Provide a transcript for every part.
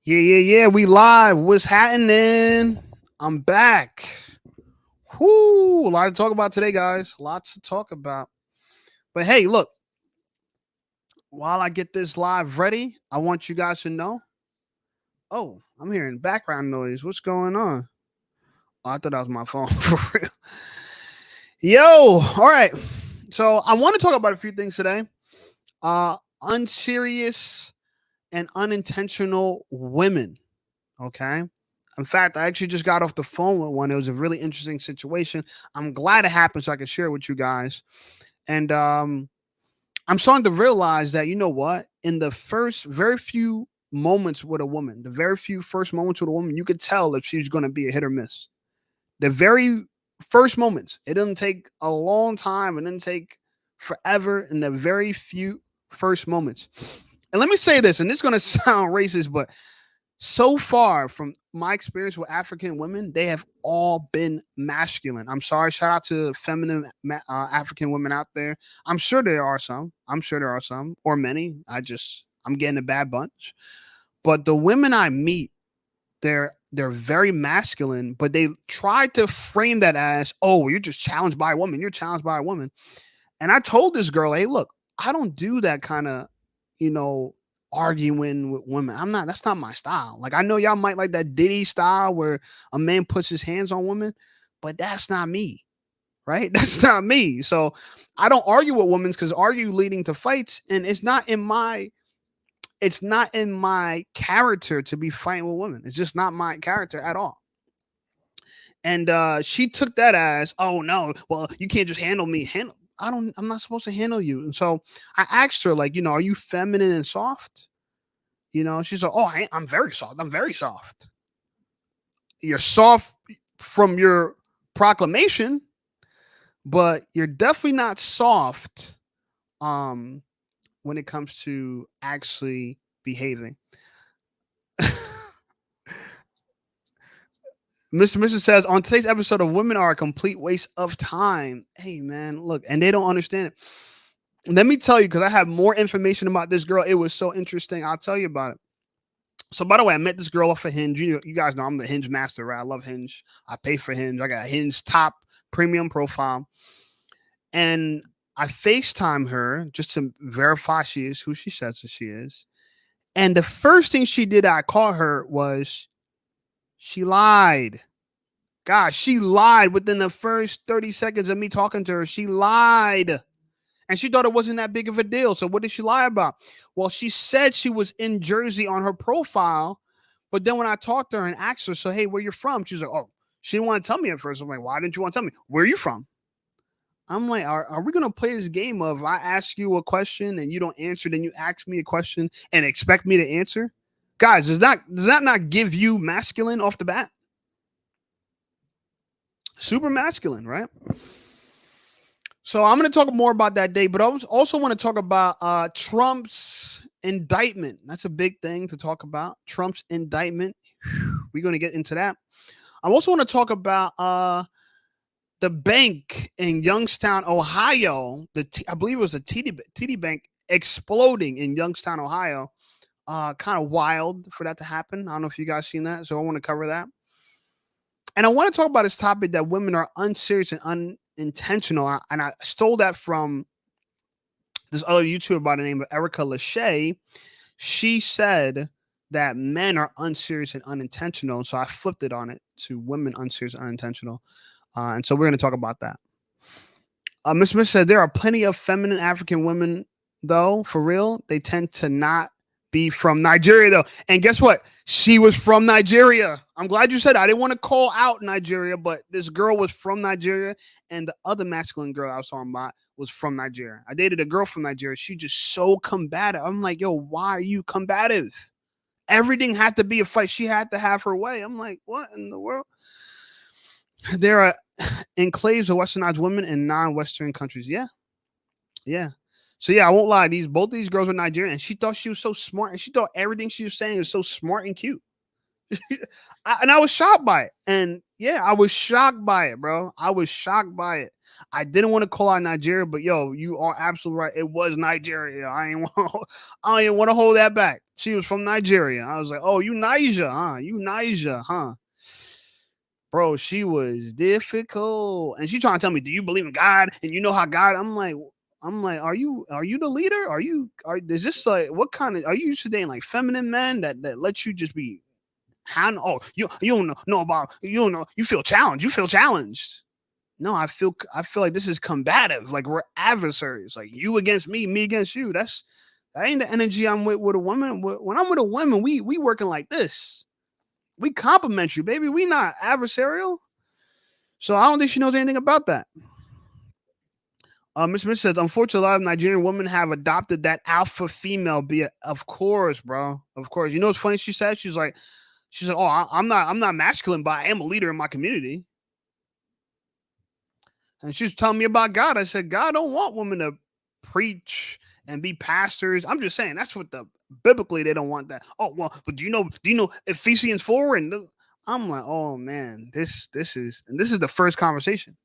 Yeah. We live. What's happening? I'm back. Whoo! A lot to talk about today, guys. Lots to talk about. But hey, look, while I get this live ready, I want you guys to know. Oh, I'm hearing background noise. What's going on? Oh, I thought that was my phone for real. Yo, all right. So I want to talk about a few things today. Unserious and unintentional women. Okay. In fact, I actually just got off the phone with one. It was a really interesting situation. I'm glad it happened so I can share it with you guys. And I'm starting to realize that, you know what? In the first very few moments with a woman, the very few first moments with a woman, you could tell if she's going to be a hit or miss. The very first moments. It doesn't take a long time. It doesn't take forever in the very few first moments. And let me say this, and this is going to sound racist, but so far from my experience with African women, they have all been masculine. I'm sorry. Shout out to feminine African women out there. I'm sure there are some. I'm sure there are some or many. I'm getting a bad bunch. But the women I meet, they're very masculine, but they try to frame that as, oh, you're just challenged by a woman. You're challenged by a woman. And I told this girl, hey, look, I don't do that kind of, you know, arguing with women. That's not my style. Like, I know y'all might like that Diddy style where a man puts his hands on women, but that's not me, right? That's not me. So I don't argue with women because argue leading to fights. And it's not in my character to be fighting with women. It's just not my character at all. And she took that as, oh no, well, you can't just handle me. I'm not supposed to handle you. And so I asked her, like, are you feminine and soft? She's like, oh, I'm very soft. I'm very soft. You're soft from your proclamation, but you're definitely not soft um when it comes to actually behaving. Mr. says on today's episode of Women Are a Complete Waste of Time. Hey man, look, and they don't understand it. Let me tell you, because I have more information about this girl. It was so interesting. I'll tell you about it. So, by the way, I met this girl off of Hinge. You guys know I'm the Hinge master, right? I love Hinge. I pay for Hinge. I got a Hinge top premium profile. And I FaceTime her just to verify she is who she says that she is. And the first thing she did, I caught her, was she lied. Gosh, she lied within the first 30 seconds of me talking to her. She lied. And she thought it wasn't that big of a deal. So what did she lie about? Well, she said she was in Jersey on her profile. But then when I talked to her and asked her, so, hey, where you from? She's like, oh, she didn't want to tell me at first. I'm like, why didn't you want to tell me? Where are you from? I'm like, are we going to play this game of I ask you a question and you don't answer, then you ask me a question and expect me to answer? Guys, does that not give you masculine off the bat? Super masculine, right? So I'm going to talk more about that day, but I also want to talk about Trump's indictment. That's a big thing to talk about. Trump's indictment. We're going to get into that. I also want to talk about the bank in Youngstown, Ohio. I believe it was a TD Bank exploding in Youngstown, Ohio. Kind of wild for that to happen. I don't know if you guys seen that, so I want to cover that. And I want to talk about this topic that women are unserious and unintentional. And I stole that from this other YouTuber by the name of Erica Lachey. She said that men are unserious and unintentional. So I flipped it on it to women unserious and unintentional. And so we're going to talk about that. Ms. Smith said there are plenty of feminine African women, though, for real. They tend to not be from Nigeria, though. And guess what? She was from Nigeria. I'm glad you said that. I didn't want to call out Nigeria, but this girl was from Nigeria, and the other masculine girl I was talking about was from Nigeria. I dated a girl from Nigeria. She just so combative. I'm like, yo, why are you combative? Everything had to be a fight. She had to have her way. I'm like, what in the world? There are enclaves of westernized women in non-Western countries. Yeah. Yeah. So yeah, I won't lie. Both these girls were Nigerian, and she thought she was so smart, and she thought everything she was saying was so smart and cute. And I was shocked by it. And yeah, I was shocked by it, bro. I was shocked by it. I didn't want to call out Nigeria, but yo, you are absolutely right. It was Nigeria. I ain't want to hold that back. She was from Nigeria. I was like, oh, you Niger, huh? You Niger, huh? Bro, she was difficult. And she trying to tell me, do you believe in God? And you know how God, I'm like, are you the leader? Is this like, what kind of, are you used to dating like feminine men that let you just be, oh, you don't know about, you don't know, you feel challenged. No, I feel like this is combative. Like we're adversaries. Like you against me against you. That ain't the energy I'm with a woman. When I'm with a woman, we working like this. We compliment you, baby. We not adversarial. So I don't think she knows anything about that. Miss Smith says, unfortunately, a lot of Nigerian women have adopted that alpha female. Of course, bro. Of course. You know what's funny? She said, oh, I'm not masculine, but I am a leader in my community. And she was telling me about God. I said, God don't want women to preach and be pastors. I'm just saying that's what biblically they don't want that. Oh well, but do you know Ephesians 4? And I'm like, oh man, this is the first conversation.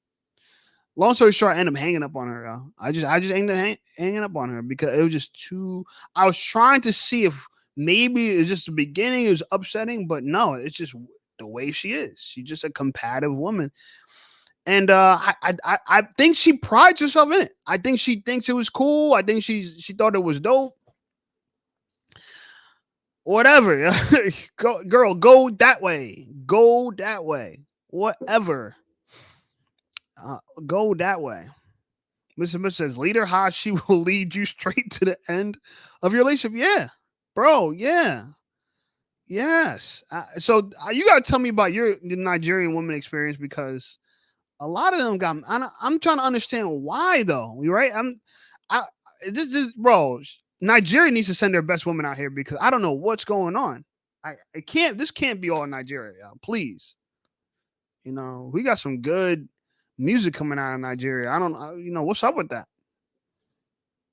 Long story short, I ended up hanging up on her. I just ended up hanging up on her because it was just too. I was trying to see if maybe it's just the beginning. It was upsetting, but no, it's just the way she is. She's just a compatible woman. And I think she prides herself in it. I think she thinks it was cool. I think she thought it was dope. Whatever, girl, go that way. Go that way. Whatever, go that way. Mr. Smith says, lead her high. She will lead you straight to the end of your relationship. Yeah, bro. Yeah, yes. So you got to tell me about your Nigerian woman experience because a lot of them got. I'm trying to understand why though. You right? I this is bro. Nigeria needs to send their best woman out here because I don't know what's going on. I can't. This can't be all Nigeria. Please, we got some good music coming out of Nigeria. I don't. What's up with that.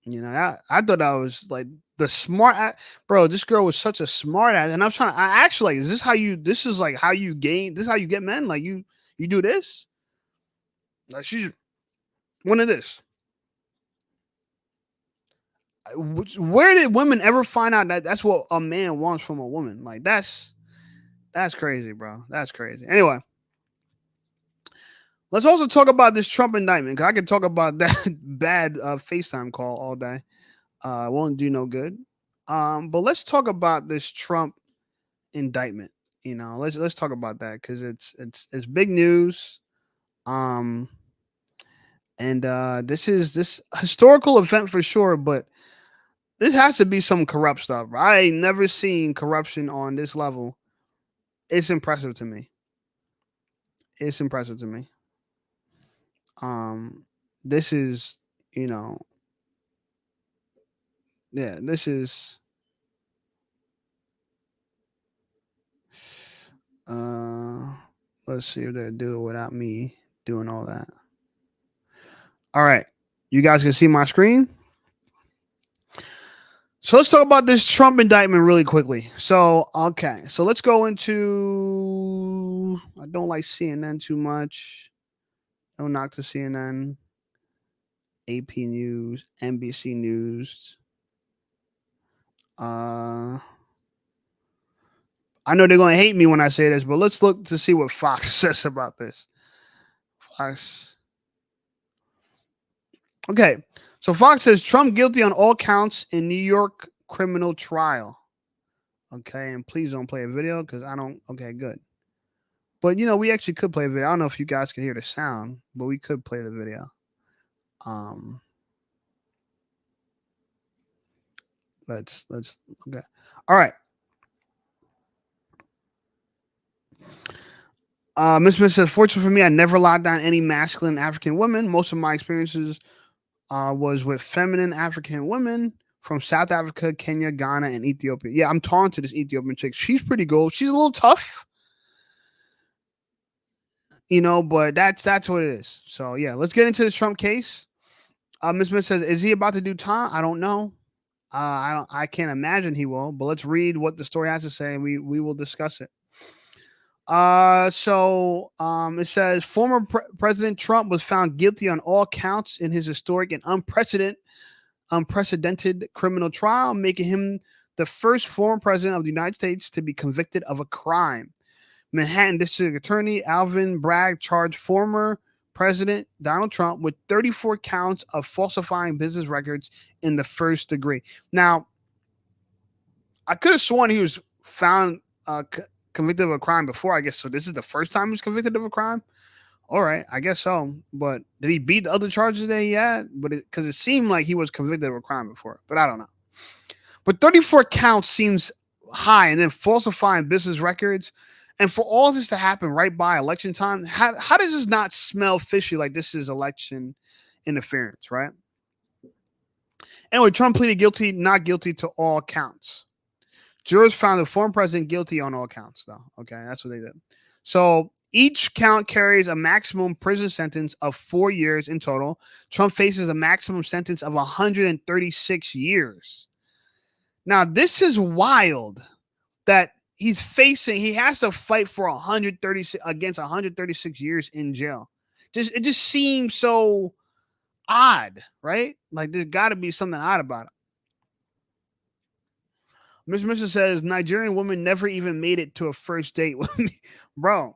I thought I was like the smart bro. This girl was such a smart ass, and I'm trying. I actually like. Is this how you? This is like how you gain. This is how you get men. Like you do this. Like she's one of this. Where did women ever find out that that's what a man wants from a woman? Like that's crazy, bro. That's crazy. Anyway, let's also talk about this Trump indictment because I could talk about that bad FaceTime call all day. Won't do no good. But let's talk about this Trump indictment. Let's talk about that because it's big news. Um, and this is this historical event for sure, but this has to be some corrupt stuff. I ain't never seen corruption on this level. It's impressive to me. It's impressive to me. Um, this is, you know, yeah, this is. Uh, let's see if they do it without me doing all that. All right, you guys can see my screen. So let's talk about this Trump indictment really quickly. So okay, so let's go into. I don't like CNN too much. Don't knock to CNN, AP News, NBC News. I know they're going to hate me when I say this, but let's look to see what Fox says about this. Fox. Okay. So Fox says Trump guilty on all counts in New York criminal trial. Okay. And please don't play a video because I don't. Okay, good. But, we actually could play a video. I don't know if you guys can hear the sound, but we could play the video. Let's okay. All right. Miss Smith says, fortunately for me, I never locked down any masculine African women. Most of my experiences was with feminine African women from South Africa, Kenya, Ghana, and Ethiopia. Yeah, I'm talking to this Ethiopian chick. She's pretty cool. She's a little tough, but that's what it is. So yeah, let's get into this Trump case. Miss Smith says, is he about to do time? I don't know. I can't imagine he will. But let's read what the story has to say, and we will discuss it. It says former President Trump was found guilty on all counts in his historic and unprecedented criminal trial, making him the first former president of the United States to be convicted of a crime. Manhattan District Attorney Alvin Bragg charged former President Donald Trump with 34 counts of falsifying business records in the first degree. Now, I could have sworn he was found convicted of a crime before, I guess. So this is the first time he was convicted of a crime? All right, I guess so. But did he beat the other charges that he had? But because it seemed like he was convicted of a crime before, but I don't know. But 34 counts seems high, and then falsifying business records, and for all this to happen right by election time, how does this not smell fishy? Like this is election interference, right? Anyway, Trump pleaded guilty, not guilty to all counts. Jurors found the former president guilty on all counts, though. Okay, that's what they did. So each count carries a maximum prison sentence of 4 years in total. Trump faces a maximum sentence of 136 years. Now, this is wild that he has to fight for 136 against 136 years in jail. It just seems so odd, right? Like there's got to be something odd about it. Mr. Mr. says Nigerian woman never even made it to a first date with me, bro.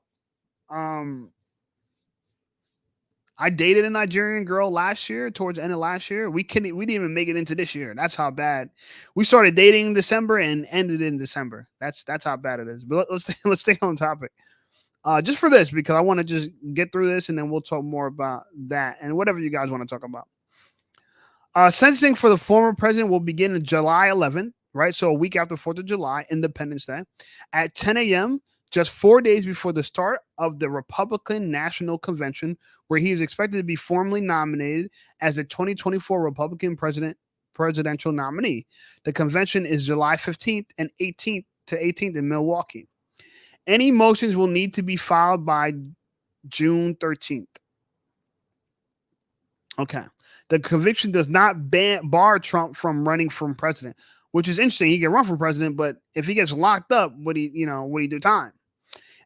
I dated a Nigerian girl last year, towards the end of last year. We didn't even make it into this year. That's how bad. We started dating in December and ended in December. That's how bad it is. But let's stay on topic. Just for this, because I want to just get through this and then we'll talk more about that and whatever you guys want to talk about. Sentencing for the former president will begin on July 11th, right? So a week after 4th of July, Independence Day, at 10 a.m., just 4 days before the start of the Republican National Convention, where he is expected to be formally nominated as the 2024 Republican presidential nominee. The convention is July 15th and 18th in Milwaukee. Any motions will need to be filed by June 13th. Okay. The conviction does not bar Trump from running for president, which is interesting. He can run for president, but if he gets locked up, would he do time?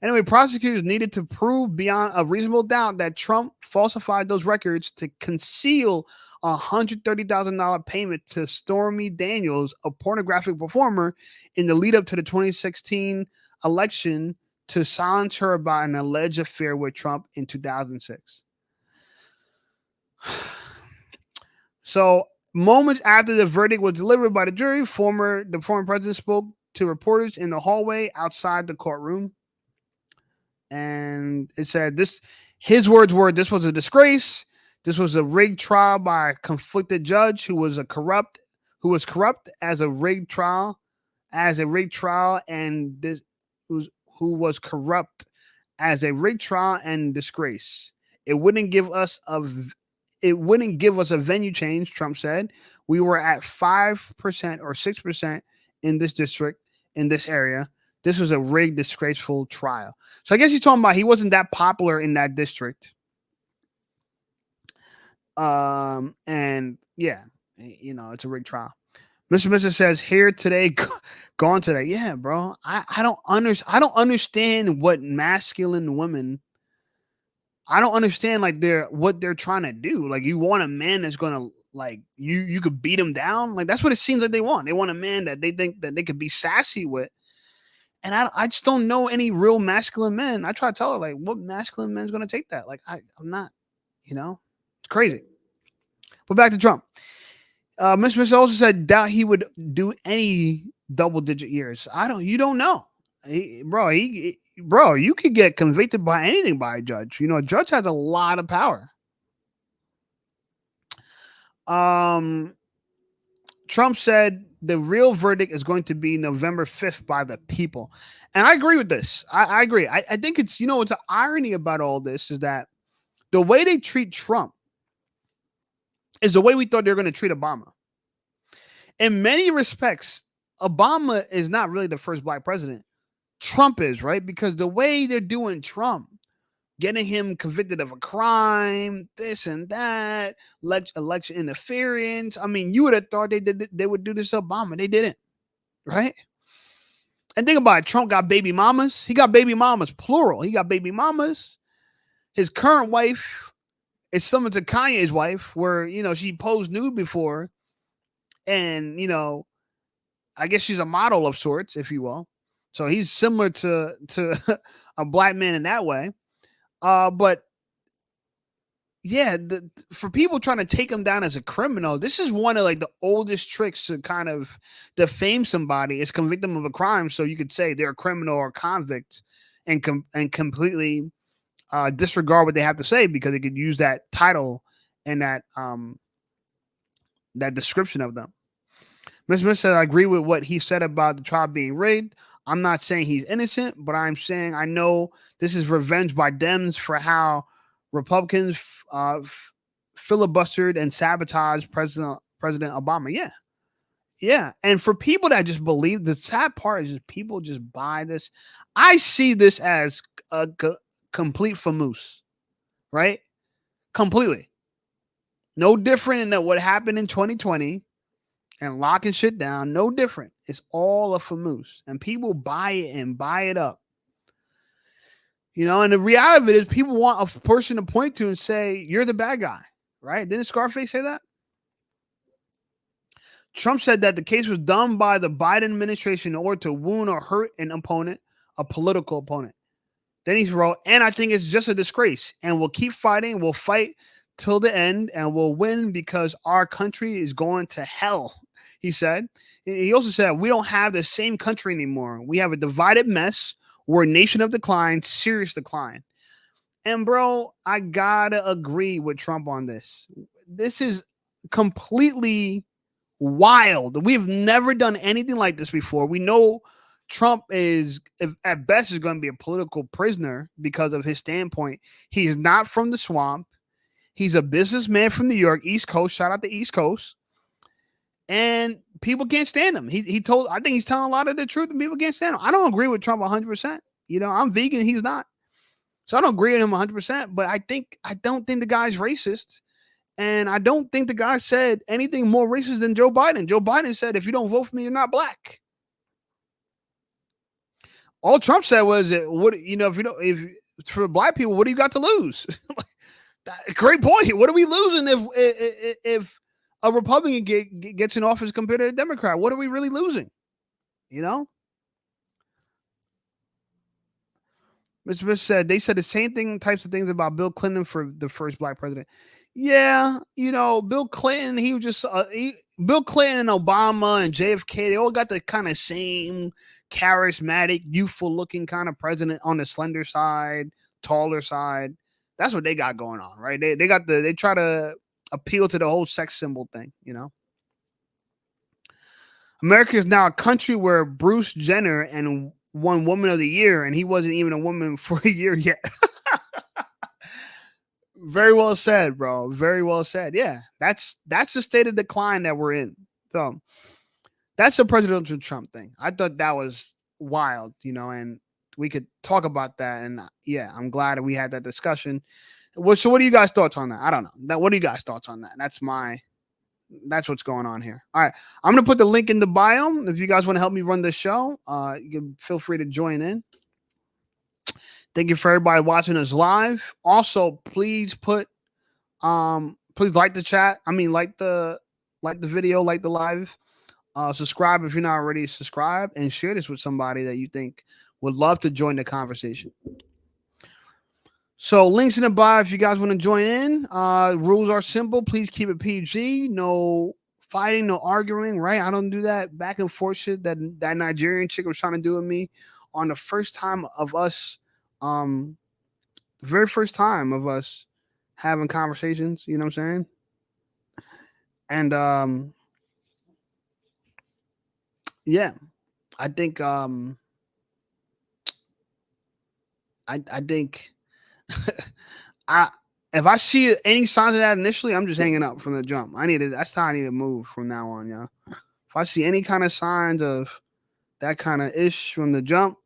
Anyway, prosecutors needed to prove beyond a reasonable doubt that Trump falsified those records to conceal a $130,000 payment to Stormy Daniels, a pornographic performer, in the lead up to the 2016 election to silence her about an alleged affair with Trump in 2006. So, moments after the verdict was delivered by the jury, the former president spoke to reporters in the hallway outside the courtroom. And it said his words were, "This was a disgrace. This was a rigged trial by a conflicted judge who was corrupt as a rigged trial, and this who was corrupt as a rigged trial and disgrace. It wouldn't give us a venue change," Trump said. "We were at 5% or 6% in this district, in this area. This was a rigged, disgraceful trial." So I guess he's talking about he wasn't that popular in that district. And yeah, it's a rigged trial. Mr. says here today, gone today. Yeah, bro. I don't understand what masculine women. I don't understand what they're trying to do. Like, you want a man that's gonna like you could beat him down. Like, that's what it seems like they want. They want a man that they think that they could be sassy with. And I just don't know any real masculine men. I try to tell her, like, what masculine man's gonna take that? Like, I'm not, it's crazy. But back to Trump. Mr. also said doubt he would do any double-digit years. You don't know. Bro, you could get convicted by anything by a judge. A judge has a lot of power. Trump said the real verdict is going to be November 5th by the people. And I agree with this. I agree. I think it's an irony about all this is that the way they treat Trump is the way we thought they were going to treat Obama. In many respects, Obama is not really the first black president. Trump is, right? Because the way they're doing Trump, getting him convicted of a crime, this and that, election interference. I mean, you would have thought they would do this to Obama. They didn't, right? And think about it. Trump got baby mamas. He got baby mamas, plural. He got baby mamas. His current wife is similar to Kanye's wife, where, she posed nude before. And, I guess she's a model of sorts, if you will. So he's similar to a black man in that way. But yeah, for people trying to take him down as a criminal, this is one of like the oldest tricks to kind of defame somebody is convict them of a crime, so you could say they're a criminal or convict, and completely disregard what they have to say because they could use that title and that description of them. Ms. Smith said, I agree with what he said about the trial being rigged. I'm not saying he's innocent, but I'm saying I know this is revenge by Dems for how Republicans filibustered and sabotaged President Obama. Yeah. Yeah. And for people that just believe, the sad part is just people just buy this. I see this as a complete famous, right? Completely. No different than what happened in 2020 and locking shit down. No different. It's all a famous, and people buy it and buy it up. You know, and the reality of it is people want a person to point to and say, you're the bad guy, right? Didn't Scarface say that? Trump said that the case was done by the Biden administration in order to wound or hurt an opponent, a political opponent. Then he wrote, and I think it's just a disgrace. And we'll keep fighting. We'll fight till the end and we'll win because our country is going to hell, he said. He also said, we don't have the same country anymore. We have a divided mess. We're a nation of decline, serious decline. And bro, I gotta agree with Trump on this. This is completely wild. We've never done anything like this before. We know Trump is, if, at best, is going to be a political prisoner because of his standpoint. He's not from the swamp. He's a businessman from New York, East Coast. Shout out to East Coast. And people can't stand him. I think he's telling a lot of the truth, and people can't stand him. I don't agree with Trump 100%. You know, I'm vegan. He's not. So I don't agree with him 100%. But I don't think the guy's racist. And I don't think the guy said anything more racist than Joe Biden. Joe Biden said, if you don't vote for me, you're not black. All Trump said was, what, you know, if for black people, what do you got to lose? Great point. What are we losing if a Republican gets in office compared to a Democrat? What are we really losing? You know? Mr. Smith said they said the same types of things about Bill Clinton for the first black president. Yeah, you know, Bill Clinton, he was just Bill Clinton and Obama and JFK, they all got the kind of same charismatic, youthful looking kind of president on the slender side, taller side. That's what they got going on, right? They try to appeal to the whole sex symbol thing, you know. America is now a country where Bruce Jenner and won Woman of the Year, and he wasn't even a woman for a year yet. Very well said, bro. Very well said. Yeah, that's the state of decline that we're in. So that's the presidential Trump thing. I thought that was wild, you know, and we could talk about that. And yeah, I'm glad that we had that discussion. So what do you guys' thoughts on that? I don't know. What are you guys' thoughts on that? That's what's going on here. All right. I'm going to put the link in the bio. If you guys want to help me run this show, you can feel free to join in. Thank you for everybody watching us live. Also, please please like the chat. I mean, like the video, like the live. Subscribe if you're not already subscribed, and share this with somebody that you think would love to join the conversation. So links in the bio if you guys want to join in. Rules are simple. Please keep it PG. No fighting, no arguing, right? I don't do that back and forth shit that Nigerian chick was trying to do with me on the first time of us, the very first time of us having conversations, you know what I'm saying? And yeah, I think I think if I see any signs of that initially, I'm just hanging up from the jump. That's how I need to move from now on, y'all. If I see any kind of signs of that kind of ish from the jump,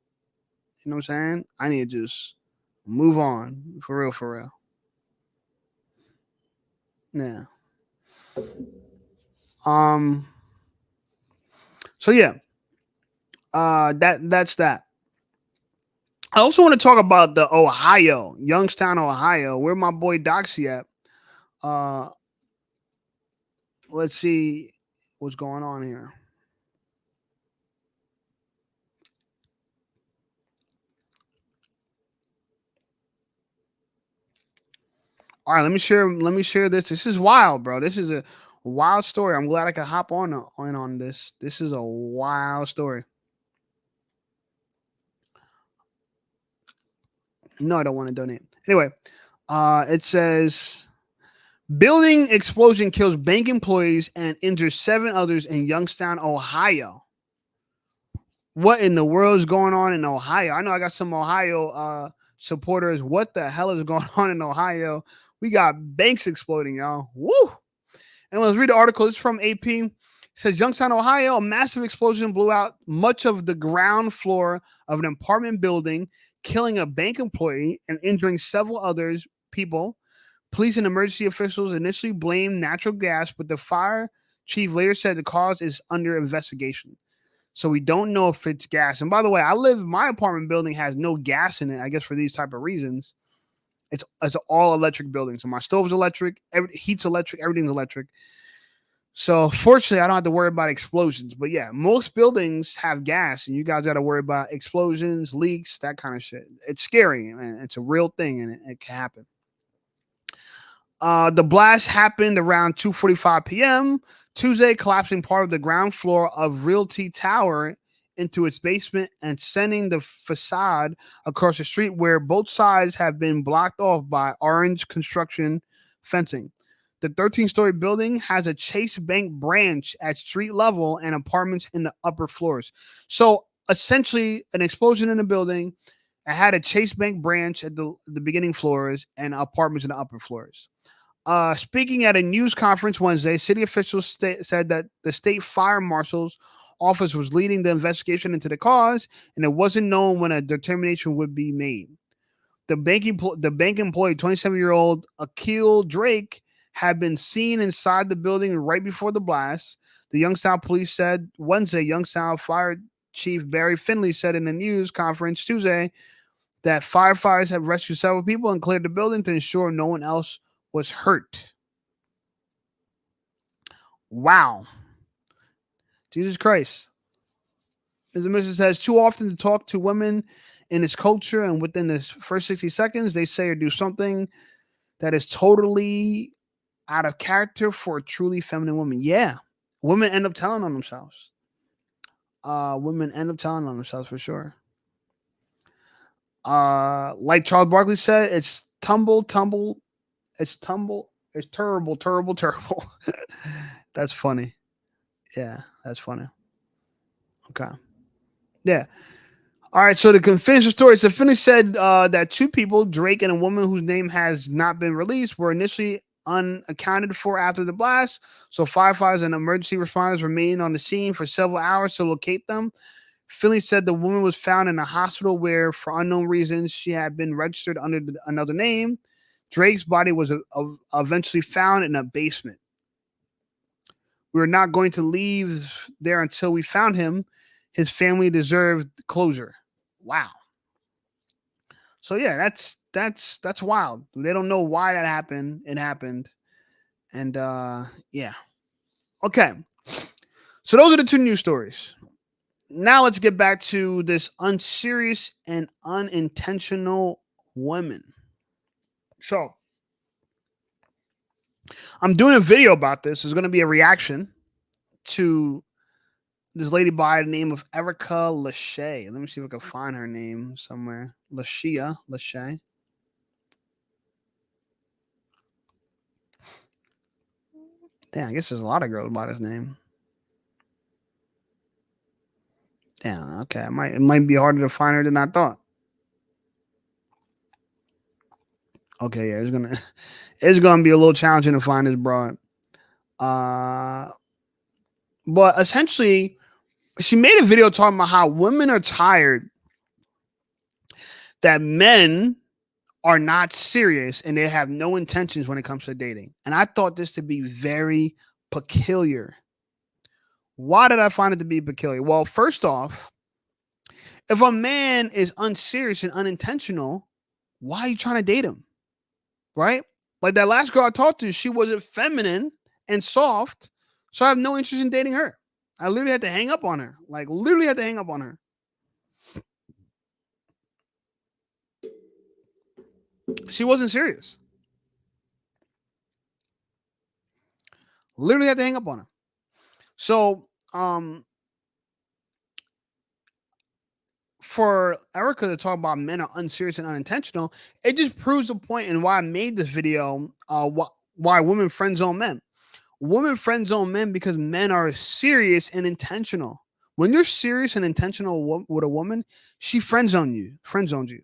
you know what I'm saying? I need to just move on. For real, for real. Yeah. So yeah. That's that. I also want to talk about the Ohio, Youngstown, Ohio, where my boy Doxy at. Let's see what's going on here. All right, let me share this. This is wild, bro. This is a wild story. I'm glad I could hop on this. This is a wild story. No, I don't want to donate. Anyway, it says building explosion kills bank employees and injures 7 others in Youngstown, Ohio. What in the world is going on in Ohio? I know I got some Ohio supporters. What the hell is going on in Ohio? We got banks exploding, y'all. Woo! And let's read the article. It's from AP. It says Youngstown, Ohio, a massive explosion blew out much of the ground floor of an apartment building, killing a bank employee and injuring several others people. Police and emergency officials initially blamed natural gas, but the fire chief later said the cause is under investigation. So we don't know if it's gas. And by the way, my apartment building has no gas in it, I guess for these type of reasons. It's an all electric building. So my stove's electric, heat's electric, everything's electric. So fortunately, I don't have to worry about explosions. But yeah, most buildings have gas, and you guys got to worry about explosions, leaks, that kind of shit. It's scary, and it's a real thing, and it can happen. The blast happened around 2:45 p.m. Tuesday, collapsing part of the ground floor of Realty Tower into its basement and sending the facade across the street where both sides have been blocked off by orange construction fencing. The 13-story building has a Chase Bank branch at street level and apartments in the upper floors. So essentially, an explosion in the building. It had a Chase Bank branch at the beginning floors and apartments in the upper floors. Speaking at a news conference Wednesday, city officials said that the state fire marshal's office was leading the investigation into the cause, and it wasn't known when a determination would be made. The bank employee, 27-year-old Akil Drake, had been seen inside the building right before the blast. The Youngstown police said Wednesday. Youngstown Fire Chief Barry Finley said in a news conference Tuesday that firefighters have rescued several people and cleared the building to ensure no one else was hurt. Wow. Jesus Christ. Mr. Mrs. says too often to talk to women in its culture, and within the first 60 seconds, they say or do something that is totally out of character for a truly feminine woman. Yeah. Women end up telling on themselves. Women end up telling on themselves for sure. Like Charles Barkley said, it's tumble, tumble, it's tumble, it's terrible, terrible, terrible. That's funny. Yeah, that's funny. Okay. Yeah. All right. So to finish the story, so Finney said that 2 people, Drake and a woman whose name has not been released, were initially unaccounted for after the blast. So firefighters and emergency responders remained on the scene for several hours to locate them. Finley said the woman was found in a hospital where, for unknown reasons, she had been registered under another name. Drake's body was eventually found in a basement. We were not going to leave there until we found him. His family deserved closure. Wow. So yeah, that's wild. They don't know why that happened. It happened. And yeah. Okay. So those are the 2 news stories. Now let's get back to this unserious and unintentional women. So I'm doing a video about this. There's going to be a reaction to this lady by the name of Erica Lachey. Let me see if I can find her name somewhere. Lachey. Damn, I guess there's a lot of girls by this name. Damn, okay. It might be harder to find her than I thought. Okay, yeah, it's gonna be a little challenging to find this broad. But essentially, she made a video talking about how women are tired that men are not serious and they have no intentions when it comes to dating. And I thought this to be very peculiar. Why did I find it to be peculiar? Well, first off, if a man is unserious and unintentional, why are you trying to date him? Right? Like that last girl I talked to, she wasn't feminine and soft, so I have no interest in dating her. I literally had to hang up on her. Like, literally had to hang up on her. She wasn't serious. Literally had to hang up on her. So, for Erica to talk about men are unserious and unintentional, it just proves the point and why I made this video. Why women friend zone men? Women friend zone men because men are serious and intentional. When you're serious and intentional with a woman, she friend zones you.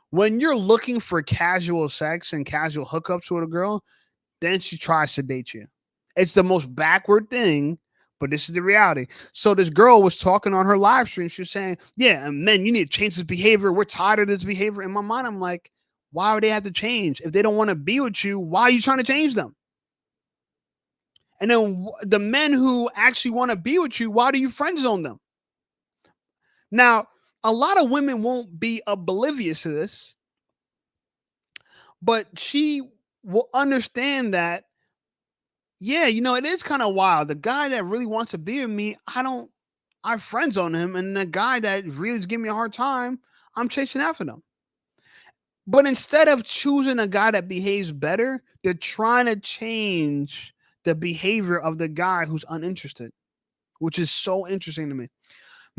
When you're looking for casual sex and casual hookups with a girl, then she tries to date you. It's the most backward thing, but this is the reality. So this girl was talking on her live stream. She was saying, "Yeah, and men, you need to change this behavior. We're tired of this behavior." In my mind, I'm like, why would they have to change? If they don't want to be with you, why are you trying to change them? And then the men who actually want to be with you, why do you friend zone them? Now, a lot of women won't be oblivious to this, but she will understand that, yeah, it is kind of wild. The guy that really wants to be with me, I friend zone him. And the guy that really is giving me a hard time, I'm chasing after them. But instead of choosing a guy that behaves better, they're trying to change the behavior of the guy who's uninterested, which is so interesting to me.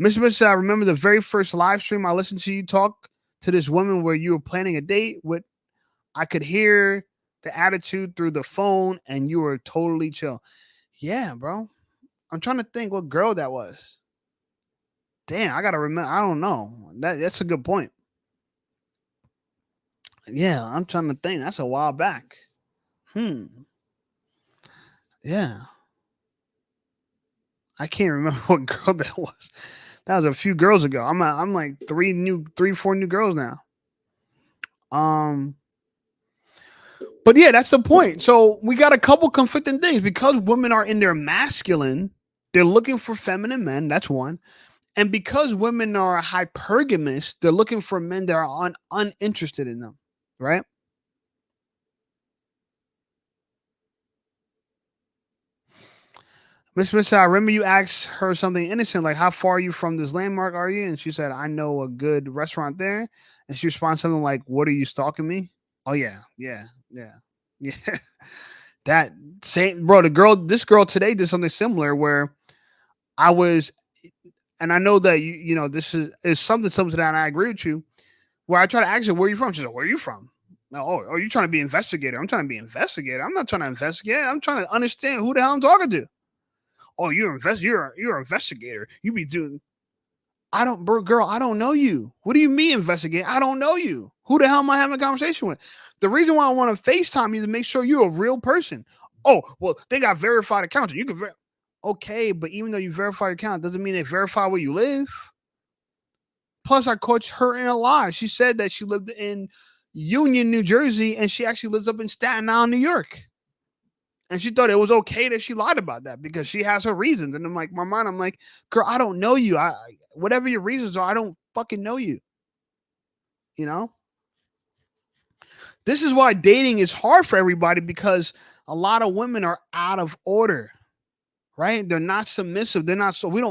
Mr. Mr. I remember the very first live stream I listened to you talk to this woman where you were planning a date with. I could hear the attitude through the phone and you were totally chill. Yeah, bro. I'm trying to think what girl that was. Damn, I gotta remember. I don't know. That's a good point. Yeah, I'm trying to think. That's a while back. Hmm. Yeah. I can't remember what girl that was. That was a few girls ago. I'm like three, four new girls now. Um, but yeah, that's the point. So we got a couple conflicting things because women are in their masculine. They're looking for feminine men. That's one. And because women are hypergamous, they're looking for men that are uninterested in them, right? Miss Miss, I remember you asked her something innocent, like, "How far are you from this landmark? Are you?" And she said, "I know a good restaurant there." And she responds something like, "What are you stalking me?" Oh yeah, yeah, yeah, yeah. That same bro. This girl today did something similar where I was, and I know that this is something that I agree with you. Where I try to ask her, "Where are you from?" She said, "Where are you from?" Oh, you trying to be investigator? I'm trying to be investigator. I'm not trying to investigate. I'm trying to understand who the hell I'm talking to. Oh, you're an investigator. You be doing. I don't, bro, girl. I don't know you. What do you mean investigate? I don't know you. Who the hell am I having a conversation with? The reason why I want to FaceTime you is to make sure you're a real person. Oh, well, they got verified accounts. You can okay, but even though you verify your account, doesn't mean they verify where you live. Plus, I caught her in a lie. She said that she lived in Union, New Jersey, and she actually lives up in Staten Island, New York. And she thought it was okay that she lied about that because she has her reasons. And I'm like, my mind, I'm like, girl, I don't know you. Whatever your reasons are, I don't fucking know you. You know, this is why dating is hard for everybody because a lot of women are out of order, right? They're not submissive. They're not so. We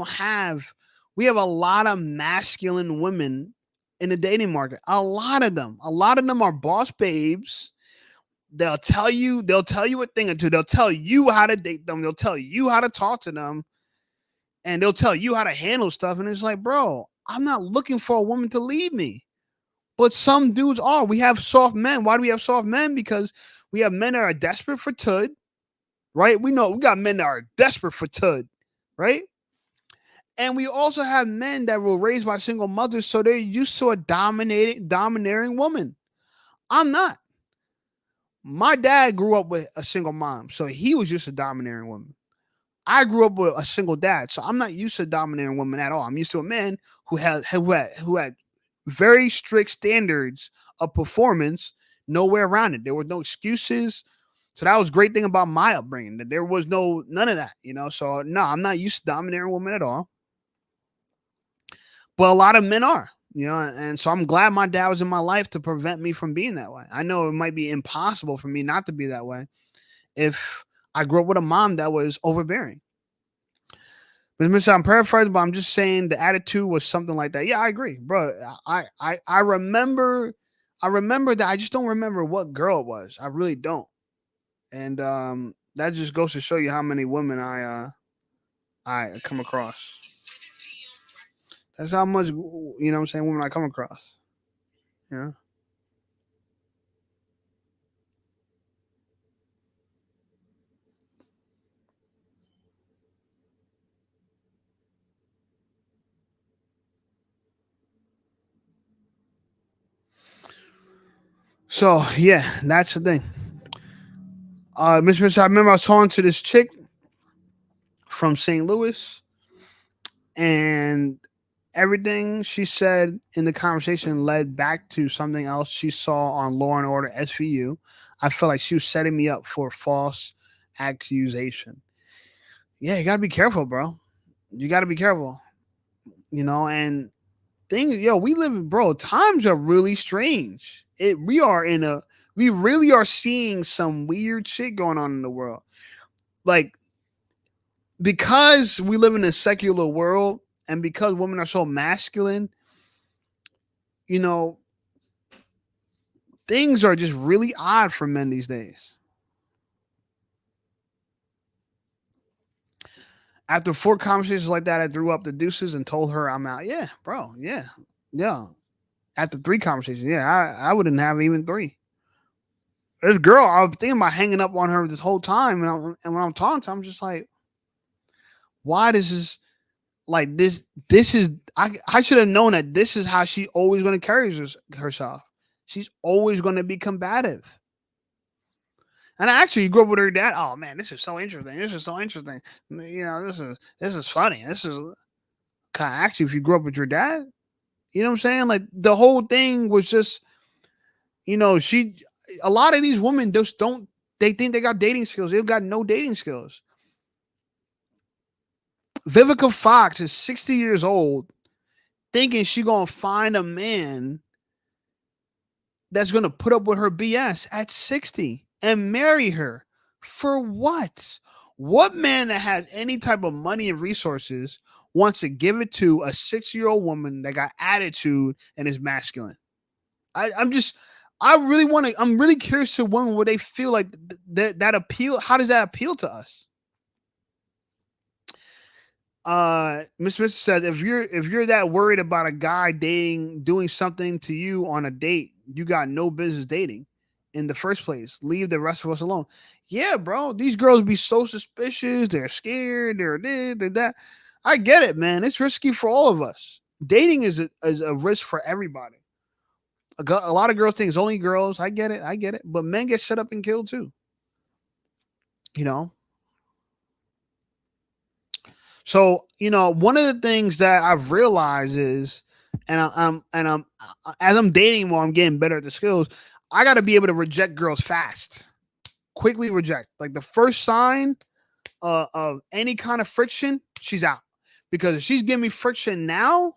have a lot of masculine women in the dating market. A lot of them. A lot of them are boss babes. They'll tell you a thing or two. They'll tell you how to date them. They'll tell you how to talk to them. And they'll tell you how to handle stuff. And it's like, bro, I'm not looking for a woman to lead me. But some dudes are. We have soft men. Why do we have soft men? Because we have men that are desperate for tud, right? We know we got men that are desperate for tud, right? And we also have men that were raised by single mothers, so they're used to a domineering woman. I'm not. My dad grew up with a single mom, so he was just a domineering woman. I grew up with a single dad, so I'm not used to domineering women at all. I'm used to a man who had very strict standards of performance, nowhere around it. There were no excuses. So that was a great thing about my upbringing, that there was none of that. So no, I'm not used to domineering women at all. But a lot of men are. And so I'm glad my dad was in my life to prevent me from being that way. I know it might be impossible for me not to be that way if I grew up with a mom that was overbearing. But I'm paraphrasing, but I'm just saying the attitude was something like that. Yeah, I agree, bro. I remember that. I just don't remember what girl it was. I really don't. And That just goes to show you how many women I come across. That's how much what I'm saying, women I come across. Yeah. So yeah, that's the thing. Miss Mitch, I remember I was talking to this chick from St. Louis, and everything she said in the conversation led back to something else she saw on Law and Order SVU. I felt like she was setting me up for false accusation. Yeah, you gotta be careful, bro. You gotta be careful. And things, yo, we live in, bro. Times are really strange. We really are seeing some weird shit going on in the world. Like, because we live in a secular world and because women are so masculine, you know, things are just really odd for men these days. After four conversations like that, I threw up the deuces and told her I'm out. Yeah, bro. Yeah. Yeah. After three conversations, yeah, I wouldn't have even three. This girl, I was thinking about hanging up on her this whole time. And when I'm talking to her, I'm just like, why does this, like, this is, I should have known that this is how she always going to carry herself. She's always going to be combative. And actually, you grew up with her dad. Oh man, this is so interesting. This is so interesting. This is funny. This is kind of actually, if you grew up with your dad, you know what I'm saying? Like the whole thing was just, she. A lot of these women just don't. They think they got dating skills. They've got no dating skills. Vivica Fox is 60 years old, thinking she gonna find a man that's gonna put up with her BS at 60 and marry her. For what? What man that has any type of money and resources wants to give it to a 6-year-old woman that got attitude and is masculine? I'm just, I really want to, I'm really curious to women what they feel like that appeal. How does that appeal to us? Miss Smith says if you're that worried about a guy doing something to you on a date, you got no business dating in the first place. Leave the rest of us alone. Yeah, bro. These girls be so suspicious. They're scared. They're this. They're that. I get it, man. It's risky for all of us. Dating is a risk for everybody. A lot of girls think it's only girls. I get it. I get it. But men get set up and killed too. You know. So, one of the things that I've realized is, and I'm as I'm dating more, I'm getting better at the skills. I got to be able to reject girls fast, quickly reject. Like the first sign of any kind of friction, she's out. Because if she's giving me friction now,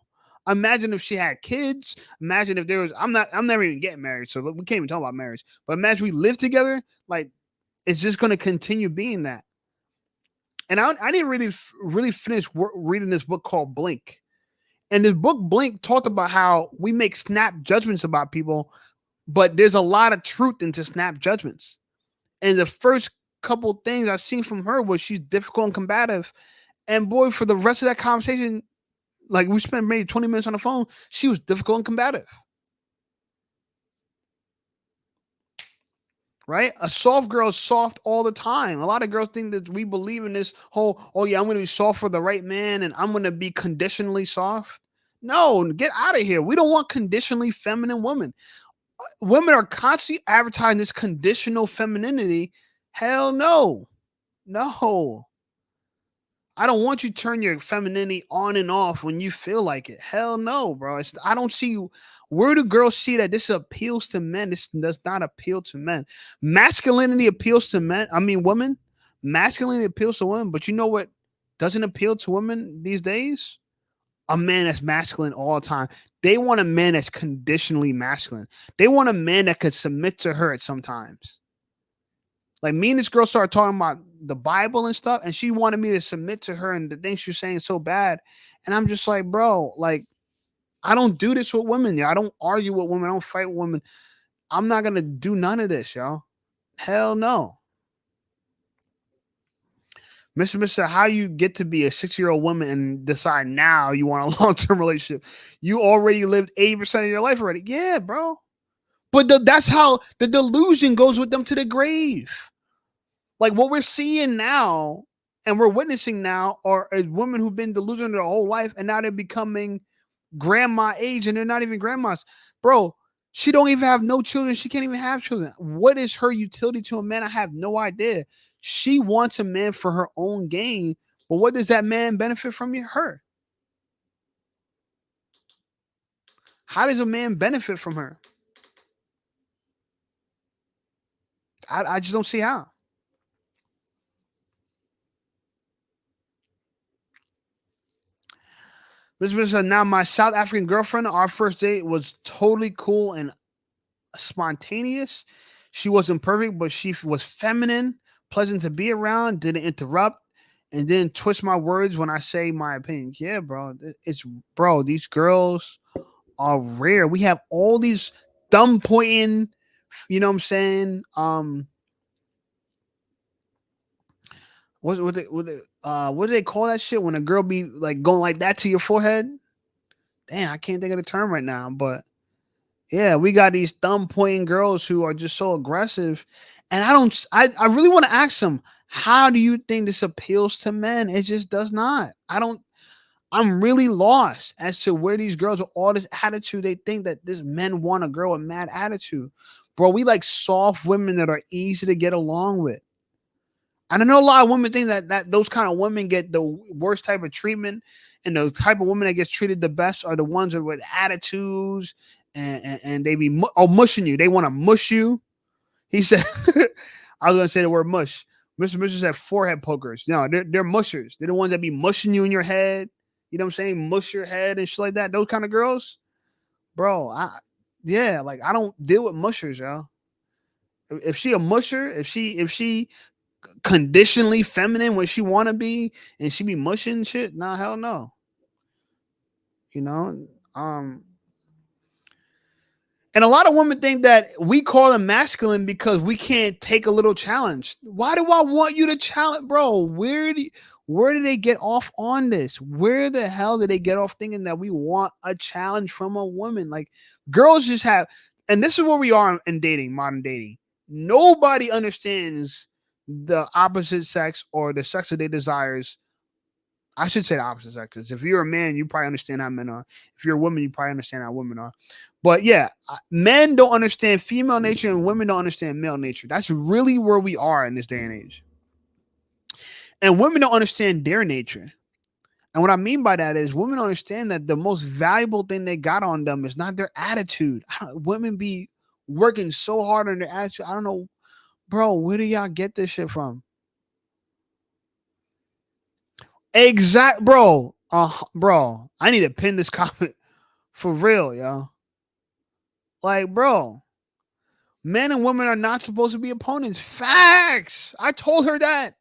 imagine if she had kids. Imagine if there was. I'm never even getting married, so we can't even talk about marriage. But imagine we live together. Like it's just going to continue being that. And I didn't really finish reading this book called Blink. And this book Blink talked about how we make snap judgments about people, but there's a lot of truth into snap judgments. And the first couple things I seen from her was she's difficult and combative. And boy, for the rest of that conversation, like we spent maybe 20 minutes on the phone, she was difficult and combative. Right? A soft girl is soft all the time. A lot of girls think that we believe in this whole, oh yeah, I'm going to be soft for the right man and I'm going to be conditionally soft. No, get out of here. We don't want conditionally feminine women. Women are constantly advertising this conditional femininity. Hell no. No. I don't want you to turn your femininity on and off when you feel like it. Hell no, bro. I don't see where do girls see that this appeals to men. This does not appeal to men. Masculinity appeals to men. I mean, women. Masculinity appeals to women, but you know what doesn't appeal to women these days? A man that's masculine all the time. They want a man that's conditionally masculine. They want a man that could submit to her at sometimes. Like me and this girl started talking about the Bible and stuff, and she wanted me to submit to her and the things she's saying so bad. And I'm just like, bro, like, I don't do this with women. I don't argue with women. I don't fight with women. I'm not gonna do none of this, y'all. Hell no. Mr. Mister, how you get to be a 6-year-old woman and decide now you want a long-term relationship? You already lived 80% of your life already. Yeah, bro. But that's how the delusion goes with them to the grave. Like what we're seeing now and we're witnessing now are women who've been delusional their whole life and now they're becoming grandma age and they're not even grandmas. Bro, she don't even have no children. She can't even have children. What is her utility to a man? I have no idea. She wants a man for her own gain, but what does that man benefit from her? How does a man benefit from her? I just don't see how. Mr. said, now my South African girlfriend, our first date was totally cool and spontaneous. She wasn't perfect, but she was feminine, pleasant to be around, didn't interrupt, and didn't twist my words when I say my opinions. Yeah, bro. It's bro, these girls are rare. We have all these thumb pointing, you know what I'm saying? What do they call that shit when a girl be like going like that to your forehead? Damn, I can't think of the term right now, but yeah, we got these thumb pointing girls who are just so aggressive. And I really want to ask them, how do you think this appeals to men? It just does not. I'm really lost as to where these girls with all this attitude, they think that this men want a girl with mad attitude. Bro, we like soft women that are easy to get along with. And I know a lot of women think that those kind of women get the worst type of treatment, and the type of women that gets treated the best are the ones that with attitudes and they be mushing you. They want to mush you. He said, I was gonna say the word mush. Mr. Mister said forehead pokers. No, they're mushers. They're the ones that be mushing you in your head. You know what I'm saying? Mush your head and shit like that. Those kind of girls, bro. Yeah, like I don't deal with mushers, y'all. If she a musher, if she conditionally feminine when she want to be and she be mushing shit, nah, hell no. You know, um, and a lot of women think that we call them masculine because we can't take a little challenge. Why do I want you to challenge, bro? Where do they get off on this? Where the hell did they get off thinking that we want a challenge from a woman? Like girls just have, and this is where we are in dating, modern dating. Nobody understands the opposite sex or the sex that they desires. I should say the opposite sex. Because if you're a man, you probably understand how men are. If you're a woman, you probably understand how women are. But yeah, men don't understand female nature and women don't understand male nature. That's really where we are in this day and age. And women don't understand their nature. And what I mean by that is women understand that the most valuable thing they got on them is not their attitude. Women be working so hard on their attitude. I don't know, bro, where do y'all get this shit from? Exact, bro. Bro, I need to pin this comment for real, yo. Like, bro, men and women are not supposed to be opponents. Facts. I told her that.